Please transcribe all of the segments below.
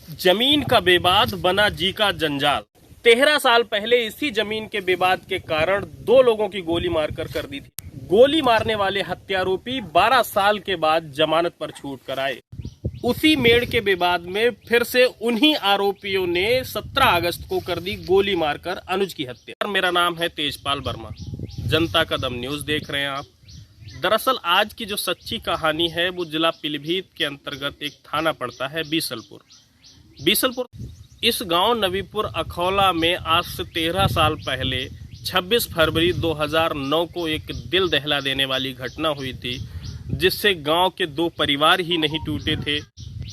जमीन का विवाद बना जी का जंजाल। 13 साल पहले इसी जमीन के विवाद के कारण 2 लोगों की गोली मारकर कर दी थी। गोली मारने वाले हत्यारोपी 12 साल के बाद जमानत पर छूट कर आए। उसी मेड़ के विवाद में फिर से उन्हीं आरोपियों ने 17 अगस्त को कर दी गोली मारकर अनुज की हत्या। मेरा नाम है तेजपाल वर्मा, जनता का दम न्यूज देख रहे हैं आप। दरअसल आज की जो सच्ची कहानी है वो जिला पीलीभीत के अंतर्गत एक थाना पड़ता है बीसलपुर। इस गांव नबीपुर अखौला में आज से 13 साल पहले 26 फरवरी 2009 को एक दिल दहला देने वाली घटना हुई थी, जिससे गांव के 2 परिवार ही नहीं टूटे थे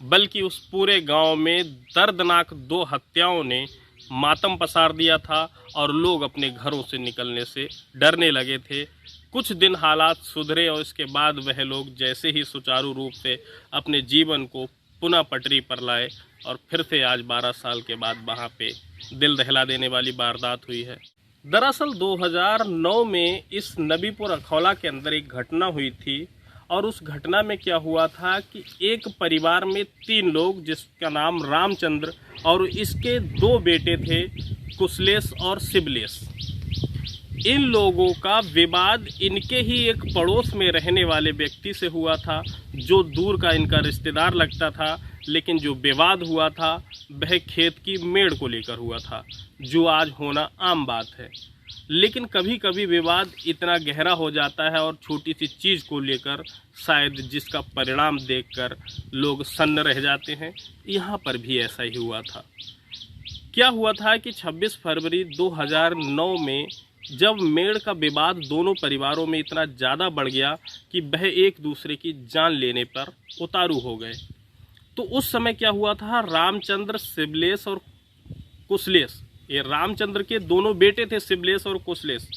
बल्कि उस पूरे गांव में दर्दनाक 2 हत्याओं ने मातम पसार दिया था और लोग अपने घरों से निकलने से डरने लगे थे। कुछ दिन हालात सुधरे और इसके बाद वह लोग जैसे ही सुचारू रूप से अपने जीवन को पुनः पटरी पर लाए और फिर से आज 12 साल के बाद वहाँ पे दिल दहला देने वाली वारदात हुई है। दरअसल 2009 में इस नबीपुर अखौला के अंदर एक घटना हुई थी और उस घटना में क्या हुआ था कि एक परिवार में 3 लोग, जिसका नाम रामचंद्र और इसके 2 बेटे थे कुशलेश और शिवलेश, इन लोगों का विवाद इनके ही एक पड़ोस में रहने वाले व्यक्ति से हुआ था, जो दूर का इनका रिश्तेदार लगता था। लेकिन जो विवाद हुआ था वह खेत की मेड़ को लेकर हुआ था, जो आज होना आम बात है। लेकिन कभी कभी विवाद इतना गहरा हो जाता है और छोटी सी चीज़ को लेकर शायद जिसका परिणाम देखकर लोग सन्न रह जाते हैं। यहाँ पर भी ऐसा ही हुआ था। क्या हुआ था कि 26 फरवरी 2009 में जब मेड़ का विवाद दोनों परिवारों में इतना ज़्यादा बढ़ गया कि वह एक दूसरे की जान लेने पर उतारू हो गए, तो उस समय क्या हुआ था, रामचंद्र, शिवलेश और कुशलेश, ये रामचंद्र के दोनों बेटे थे शिवलेश और कुशलेश,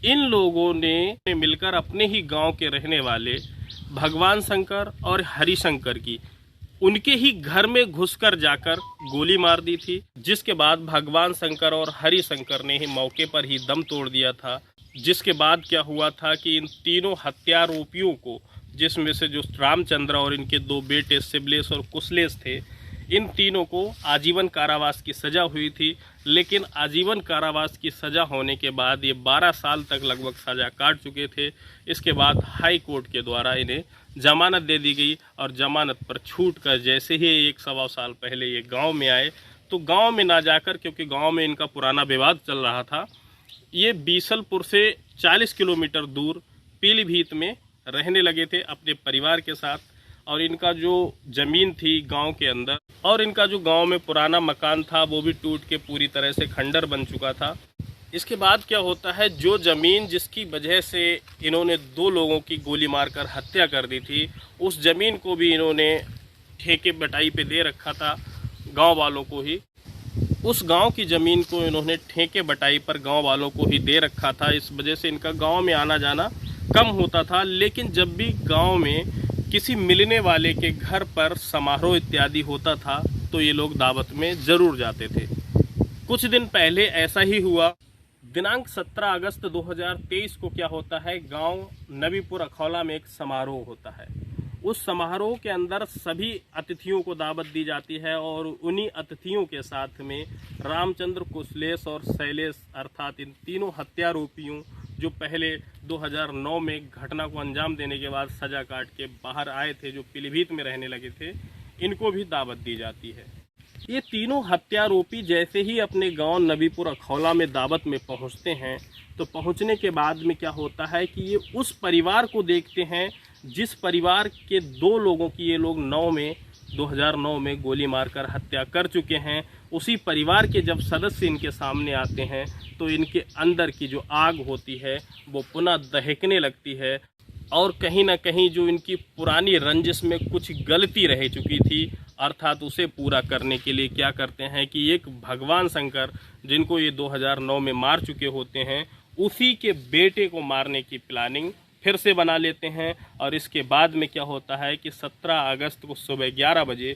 इन लोगों ने मिलकर अपने ही गांव के रहने वाले भगवान शंकर और हरिशंकर की उनके ही घर में घुसकर जाकर गोली मार दी थी, जिसके बाद भगवान शंकर और हरिशंकर ने ही मौके पर ही दम तोड़ दिया था। जिसके बाद क्या हुआ था कि इन तीनों हत्यारोपियों को, जिसमें से जो रामचंद्र और इनके 2 बेटे शिवलेश और कुशलेश थे, इन तीनों को आजीवन कारावास की सज़ा हुई थी। लेकिन आजीवन कारावास की सज़ा होने के बाद ये 12 साल तक लगभग सज़ा काट चुके थे। इसके बाद हाई कोर्ट के द्वारा इन्हें जमानत दे दी गई और जमानत पर छूट कर जैसे ही 1-1.25 साल पहले ये गांव में आए, तो गांव में ना जाकर, क्योंकि गांव में इनका पुराना विवाद चल रहा था, ये बीसलपुर से 40 किलोमीटर दूर पीलीभीत में रहने लगे थे अपने परिवार के साथ। और इनका जो ज़मीन थी गांव के अंदर, और इनका जो गांव में पुराना मकान था वो भी टूट के पूरी तरह से खंडर बन चुका था। इसके बाद क्या होता है, जो ज़मीन जिसकी वजह से इन्होंने 2 लोगों की गोली मारकर हत्या कर दी थी, उस ज़मीन को भी इन्होंने ठेके बटाई पे दे रखा था गांव वालों को ही। उस गांव की ज़मीन को इन्होंने ठेके बटाई पर गांव वालों को ही दे रखा था। इस वजह से इनका गांव में आना जाना कम होता था। लेकिन जब भी गांव में किसी मिलने वाले के घर पर समारोह इत्यादि होता था तो ये लोग दावत में ज़रूर जाते थे। कुछ दिन पहले ऐसा ही हुआ। दिनांक 17 अगस्त 2023 को क्या होता है, गांव नबीपुर अखौला में एक समारोह होता है। उस समारोह के अंदर सभी अतिथियों को दावत दी जाती है और उन्हीं अतिथियों के साथ में रामचंद्र, कुशलेश और शैलेश अर्थात इन तीनों हत्यारोपियों, जो पहले 2009 में घटना को अंजाम देने के बाद सजा काट के बाहर आए थे, जो पीलीभीत में रहने लगे थे, इनको भी दावत दी जाती है। ये तीनों हत्यारोपी जैसे ही अपने गांव नबीपुर अखौला में दावत में पहुंचते हैं, तो पहुंचने के बाद में क्या होता है कि ये उस परिवार को देखते हैं जिस परिवार के 2 लोगों की ये लोग 2009 में गोली मारकर हत्या कर चुके हैं। उसी परिवार के जब सदस्य इनके सामने आते हैं तो इनके अंदर की जो आग होती है वो पुनः दहकने लगती है और कहीं ना कहीं जो इनकी पुरानी रंजिश में कुछ गलती रह चुकी थी, अर्थात उसे पूरा करने के लिए क्या करते हैं कि एक भगवान शंकर, जिनको ये 2009 में मार चुके होते हैं, उसी के बेटे को मारने की प्लानिंग फिर से बना लेते हैं। और इसके बाद में क्या होता है कि 17 अगस्त को सुबह 11 बजे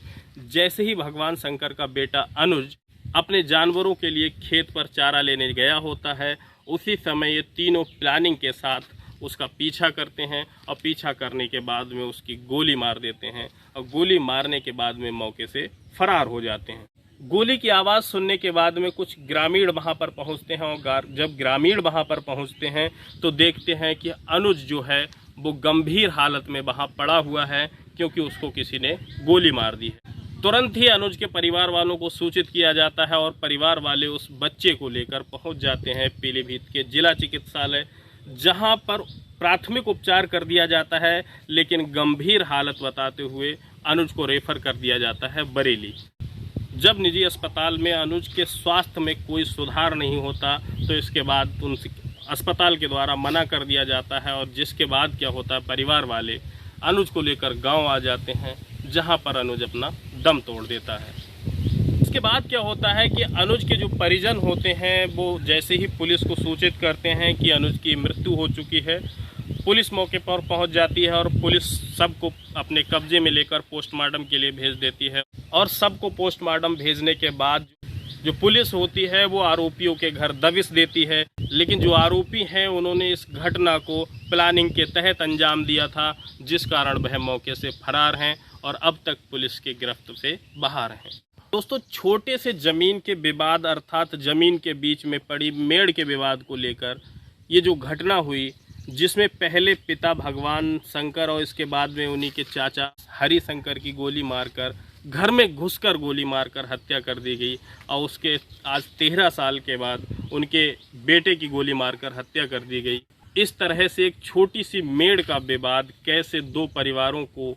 जैसे ही भगवान शंकर का बेटा अनुज अपने जानवरों के लिए खेत पर चारा लेने गया होता है, उसी समय ये तीनों प्लानिंग के साथ उसका पीछा करते हैं और पीछा करने के बाद में उसकी गोली मार देते हैं और गोली मारने के बाद में मौके से फरार हो जाते हैं। गोली की आवाज़ सुनने के बाद में कुछ ग्रामीण वहां पर पहुंचते हैं और जब ग्रामीण वहां पर पहुंचते हैं तो देखते हैं कि अनुज जो है वो गंभीर हालत में वहां पड़ा हुआ है, क्योंकि उसको किसी ने गोली मार दी है। तुरंत ही अनुज के परिवार वालों को सूचित किया जाता है और परिवार वाले उस बच्चे को लेकर पहुंच जाते हैं पीलीभीत के जिला चिकित्सालय, जहां पर प्राथमिक उपचार कर दिया जाता है, लेकिन गंभीर हालत बताते हुए अनुज को रेफर कर दिया जाता है बरेली। जब निजी अस्पताल में अनुज के स्वास्थ्य में कोई सुधार नहीं होता तो इसके बाद उनसे अस्पताल के द्वारा मना कर दिया जाता है, और जिसके बाद क्या होता है, परिवार वाले अनुज को लेकर गांव आ जाते हैं, जहां पर अनुज अपना दम तोड़ देता है। इसके बाद क्या होता है कि अनुज के जो परिजन होते हैं वो जैसे ही पुलिस को सूचित करते हैं कि अनुज की मृत्यु हो चुकी है, पुलिस मौके पर पहुंच जाती है और पुलिस सबको अपने कब्जे में लेकर पोस्टमार्टम के लिए भेज देती है। और सबको पोस्टमार्टम भेजने के बाद जो पुलिस होती है वो आरोपियों के घर दबिश देती है, लेकिन जो आरोपी हैं उन्होंने इस घटना को प्लानिंग के तहत अंजाम दिया था, जिस कारण वह मौके से फरार हैं और अब तक पुलिस की गिरफ्त से बाहर हैं। दोस्तों, छोटे से जमीन के विवाद अर्थात जमीन के बीच में पड़ी मेड़ के विवाद को लेकर ये जो घटना हुई, जिसमें पहले पिता भगवान शंकर और इसके बाद में उन्हीं के चाचा हरि शंकर की गोली मारकर घर में घुसकर गोली मारकर हत्या कर दी गई, और उसके आज 13 साल के बाद उनके बेटे की गोली मारकर हत्या कर दी गई। इस तरह से एक छोटी सी मेड़ का विवाद कैसे दो परिवारों को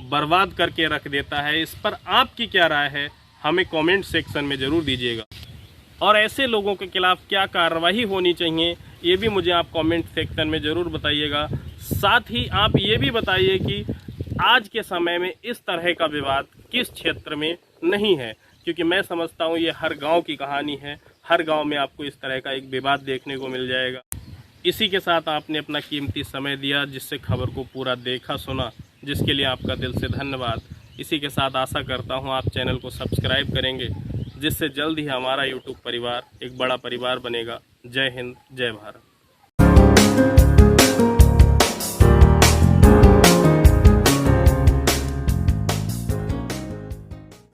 बर्बाद करके रख देता है, इस पर आपकी क्या राय है हमें कमेंट सेक्शन में ज़रूर दीजिएगा। और ऐसे लोगों के खिलाफ क्या कार्रवाई होनी चाहिए ये भी मुझे आप कमेंट सेक्शन में ज़रूर बताइएगा। साथ ही आप ये भी बताइए कि आज के समय में इस तरह का विवाद किस क्षेत्र में नहीं है, क्योंकि मैं समझता हूँ ये हर गांव की कहानी है। हर गांव में आपको इस तरह का एक विवाद देखने को मिल जाएगा। इसी के साथ आपने अपना कीमती समय दिया, जिससे खबर को पूरा देखा सुना, जिसके लिए आपका दिल से धन्यवाद। इसी के साथ आशा करता हूँ आप चैनल को सब्सक्राइब करेंगे, जिससे जल्द ही हमारा यूट्यूब परिवार एक बड़ा परिवार बनेगा। जय हिंद, जय भारत।